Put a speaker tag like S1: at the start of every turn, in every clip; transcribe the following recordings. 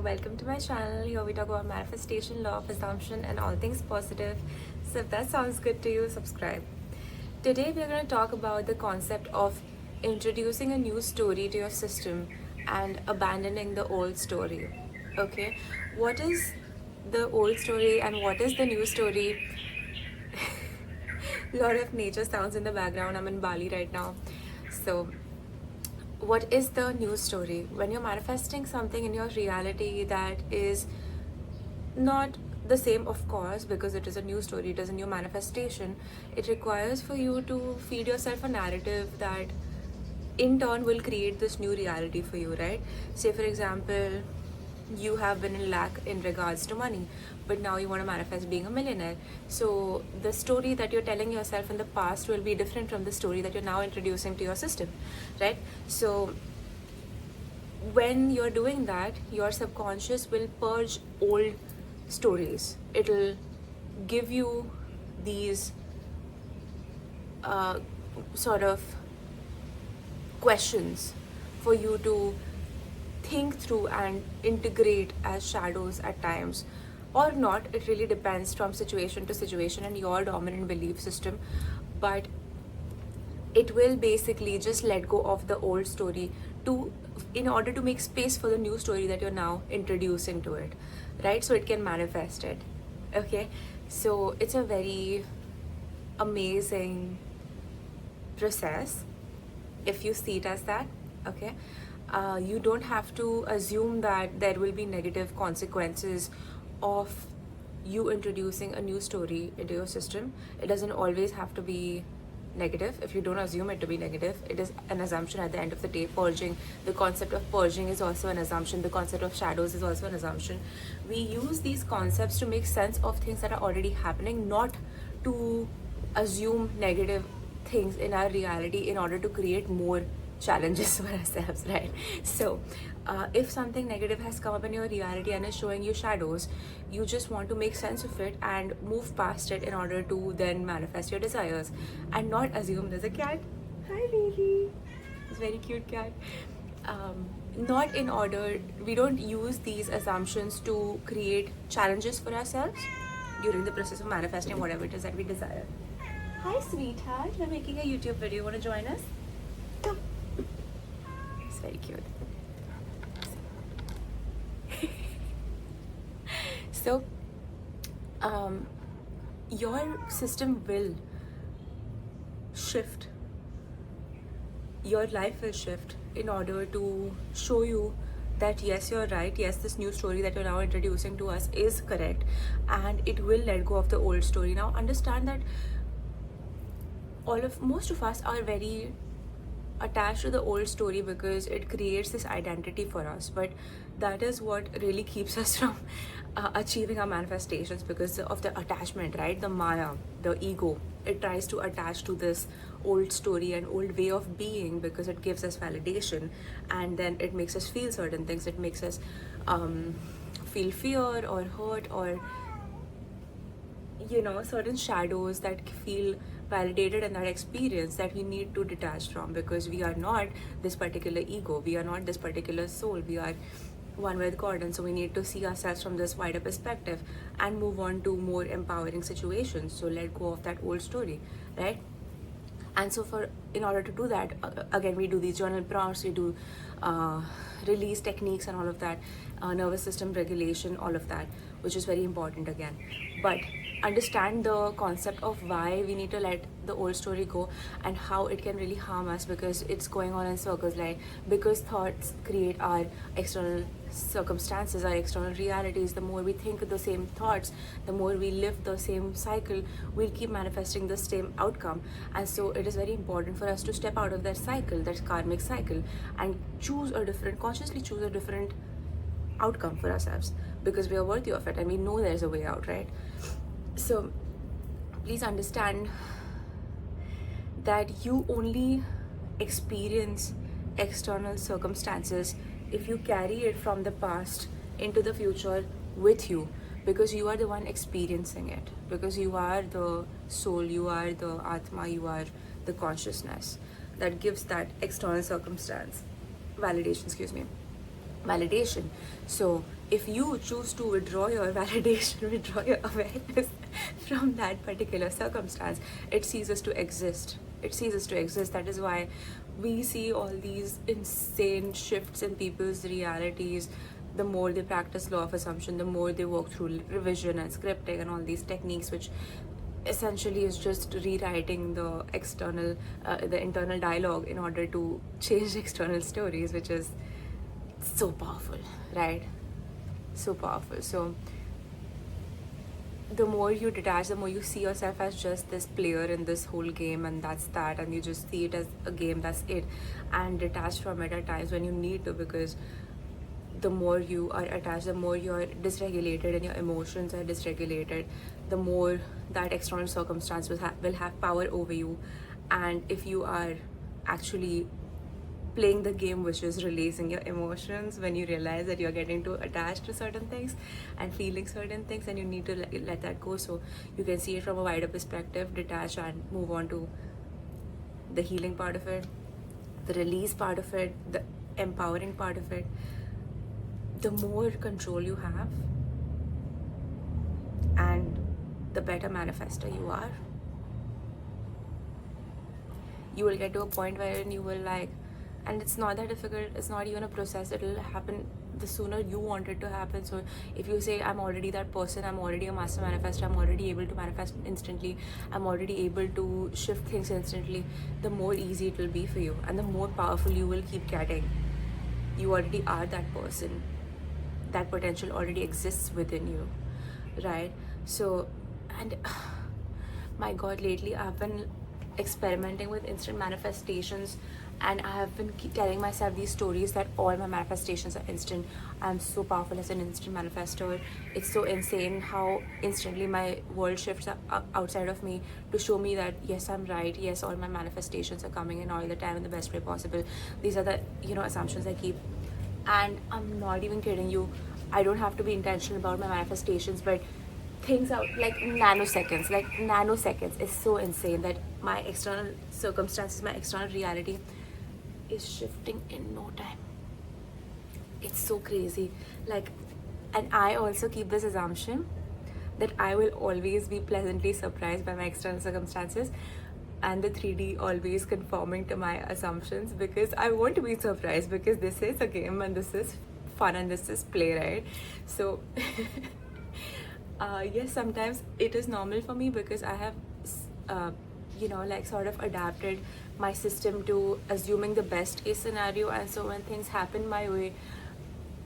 S1: Welcome to my channel. Here we talk about manifestation, law of assumption, and all things positive. So if that sounds good to you, subscribe. Today we are going to talk about the concept of introducing a new story to your system and abandoning the old story. Okay, what is the old story and what is the new story? A lot of nature sounds in the background. I'm in Bali right now. So what is the news story? When you're manifesting something in your reality that is not the same, of course, because it is a new story, it is a new manifestation, it requires for you to feed yourself a narrative that in turn will create this new reality for you, right? Say for example, you have been in lack in regards to money, but now you want to manifest being a millionaire. So the story that you're telling yourself in the past will be different from the story that you're now introducing to your system, right? So when you're doing that, your subconscious will purge old stories. It'll give you these sort of questions for you to think through and integrate as shadows at times, or not. It really depends from situation to situation and your dominant belief system, but it will basically just let go of the old story to in order to make space for the new story that you're now introducing to it, right? So it can manifest it. Okay, so it's a very amazing process if you see it as that. Okay, you don't have to assume that there will be negative consequences of you introducing a new story into your system. It doesn't always have to be negative. If you don't assume it to be negative, it is an assumption at the end of the day. Purging, the concept of purging is also an assumption. The concept of shadows is also an assumption. We use these concepts to make sense of things that are already happening, not to assume negative things in our reality in order to create more challenges for ourselves, right? So if something negative has come up in your reality and is showing you shadows, you just want to make sense of it and move past it in order to then manifest your desires, and not assume. There's a cat. Hi baby. It's a very cute cat. Not in order, we don't use these assumptions to create challenges for ourselves during the process of manifesting whatever it is that we desire. Hi sweetheart, we're making a YouTube video. Want to join us? Come. It's very cute. So your system will shift, your life will shift in order to show you that yes, you're right, yes, this new story that you're now introducing to us is correct, and it will let go of the old story. Now understand that most of us are very attached to the old story because it creates this identity for us, but that is what really keeps us from achieving our manifestations, because of the attachment, right? The maya, the ego, it tries to attach to this old story and old way of being because it gives us validation, and then it makes us feel certain things. It makes us feel fear or hurt, or certain shadows that feel validated in that experience that we need to detach from, because we are not this particular ego, we are not this particular soul, we are one with God, and so we need to see ourselves from this wider perspective and move on to more empowering situations. So let go of that old story, right? And so in order to do that, again, we do these journal prompts, we do release techniques and all of that, nervous system regulation, all of that, which is very important again. But understand the concept of why we need to let the old story go and how it can really harm us, because it's going on in circles, like because thoughts create our external circumstances, our external realities. The more we think the same thoughts, the more we live the same cycle, we'll keep manifesting the same outcome. And so it is very important for us to step out of that cycle, that karmic cycle, and consciously choose a different outcome for ourselves, because we are worthy of it and we know there's a way out, right? So please understand that you only experience external circumstances if you carry it from the past into the future with you, because you are the one experiencing it, because you are the soul, you are the atma, you are the consciousness that gives that external circumstance validation, validation. So if you choose to withdraw your validation, withdraw your awareness from that particular circumstance, it ceases to exist. It ceases to exist. That is why we see all these insane shifts in people's realities. The more they practice law of assumption, the more they work through revision and scripting and all these techniques, which essentially is just rewriting the the internal dialogue in order to change external stories, which is so powerful, right? So powerful. So the more you detach, the more you see yourself as just this player in this whole game, and that's that, and you just see it as a game, that's it, and detach from it at times when you need to, because the more you are attached, the more you are dysregulated and your emotions are dysregulated, the more that external circumstance will have power over you. And if you are actually playing the game, which is releasing your emotions, when you realize that you're getting too attached to certain things and feeling certain things, and you need to let that go, so you can see it from a wider perspective, detach and move on to the healing part of it, the release part of it, the empowering part of it. The more control you have, and the better manifester you are. You will get to a point where you will like, and it's not that difficult, it's not even a process, it'll happen the sooner you want it to happen. So if you say, I'm already that person, I'm already a master manifestor, I'm already able to manifest instantly, I'm already able to shift things instantly, the more easy it will be for you, and the more powerful you will keep getting. You already are that person. That potential already exists within you, right? So, and my god, lately I've been experimenting with instant manifestations, and I have been telling myself these stories that all my manifestations are instant. I'm so powerful as an instant manifestor. It's so insane how instantly my world shifts outside of me to show me that yes, I'm right, yes, all my manifestations are coming in all the time in the best way possible. These are the assumptions I keep. And I'm not even kidding you, I don't have to be intentional about my manifestations, but things out like nanoseconds. It's so insane that my external circumstances, my external reality is shifting in no time. It's so crazy. Like, and I also keep this assumption that I will always be pleasantly surprised by my external circumstances, and the 3D always conforming to my assumptions, because I want to be surprised, because this is a game and this is fun and this is play, right? So yes, sometimes it is normal for me, because I have like sort of adapted my system to assuming the best case scenario, and so when things happen my way,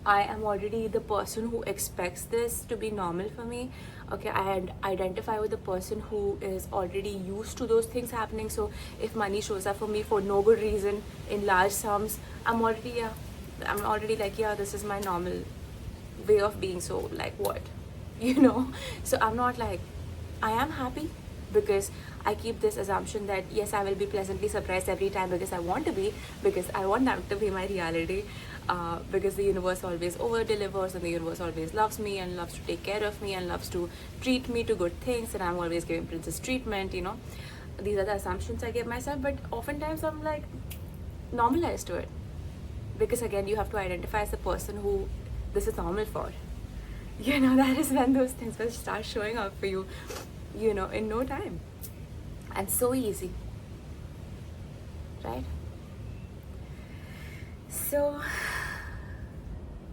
S1: I am already the person who expects this to be normal for me. Okay, I identify with the person who is already used to those things happening. So if money shows up for me for no good reason in large sums, I'm already like, yeah, this is my normal way of being. So like what, So I'm not like, I am happy, because I keep this assumption that yes, I will be pleasantly surprised every time, because I want to be, because I want that to be my reality. Because the universe always over delivers, and the universe always loves me and loves to take care of me and loves to treat me to good things, and I'm always giving princess treatment. These are the assumptions I give myself, but oftentimes I'm like normalized to it, because again, you have to identify as the person who this is normal for. That is when those things will start showing up for you, in no time, and so easy, right? So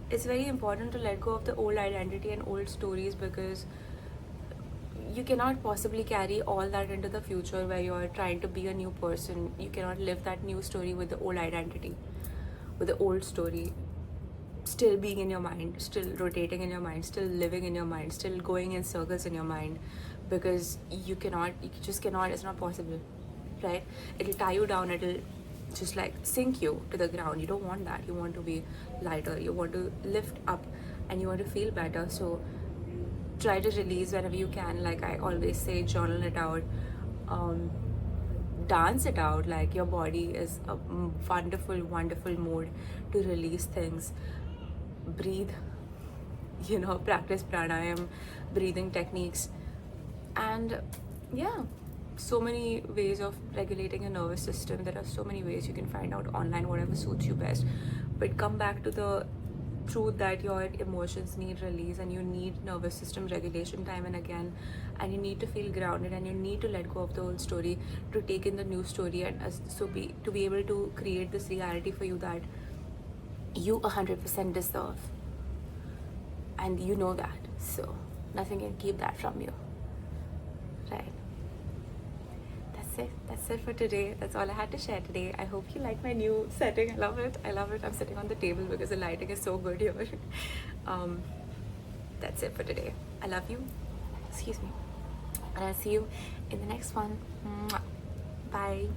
S1: it's very important to let go of the old identity and old stories, because you cannot possibly carry all that into the future where you are trying to be a new person. You cannot live that new story with the old identity, with the old story still being in your mind, still rotating in your mind, still living in your mind, still going in circles in your mind, because you just cannot, it's not possible, right? It'll tie you down, it'll just like sink you to the ground. You don't want that. You want to be lighter, you want to lift up, and you want to feel better. So try to release whenever you can. Like I always say, journal it out, dance it out. Like your body is a wonderful mode to release things. Breathe, practice pranayam, breathing techniques, and yeah, so many ways of regulating your nervous system. There are so many ways you can find out online, whatever suits you best, but come back to the truth that your emotions need release and you need nervous system regulation time and again, and you need to feel grounded and you need to let go of the old story to take in the new story, and to be able to create this reality for you that you 100% deserve, and you know that, so nothing can keep that from you, right? That's it for today. That's all I had to share today. I hope you like my new setting. I love it. I'm sitting on the table because the lighting is so good here. That's it for today. I love you. Excuse me. And I'll see you in the next one. Mwah. Bye.